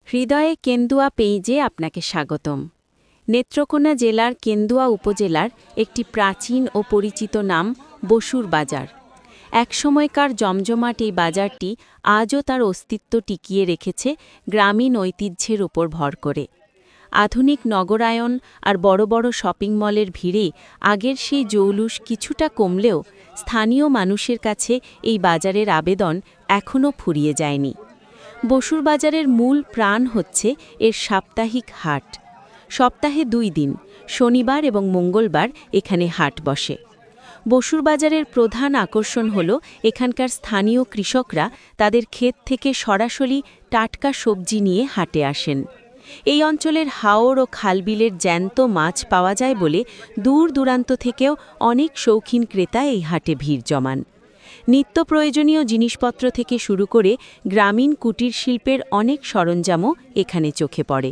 হৃদয়ে কেন্দুয়া পেইজে আপনাকে স্বাগতম। নেত্রকোনা জেলার কেন্দুয়া উপজেলার একটি প্রাচীন ও পরিচিত নাম বসুর বাজার। একসময়কার জমজমাট এই বাজারটি আজও তার অস্তিত্ব টিকিয়ে রেখেছে গ্রামীণ ঐতিহ্যের উপর ভর করে। আধুনিক নগরায়ন আর বড় বড় শপিং মলের ভিড়ে আগের সেই জৌলুস কিছুটা কমলেও স্থানীয় মানুষের কাছে এই বাজারের আবেদন এখনও ফুরিয়ে যায়নি। বসুর বাজারের মূল প্রাণ হচ্ছে এর সাপ্তাহিক হাট। সপ্তাহে 2 দিন, শনিবার এবং মঙ্গলবার এখানে হাট বসে। বসুর বাজারের প্রধান আকর্ষণ হল এখানকার স্থানীয় কৃষকরা তাদের ক্ষেত থেকে সরাসরি টাটকা সবজি নিয়ে হাটে আসেন। এই অঞ্চলের হাওর ও খালবিলের জ্যান্ত মাছ পাওয়া যায় বলে দূর দূরান্ত থেকেও অনেক শৌখিন ক্রেতা এই হাটে ভিড় জমান। নিত্য প্রয়োজনীয় জিনিসপত্র থেকে শুরু করে গ্রামীণ কুটির শিল্পের অনেক সরঞ্জামও এখানে চোখে পড়ে।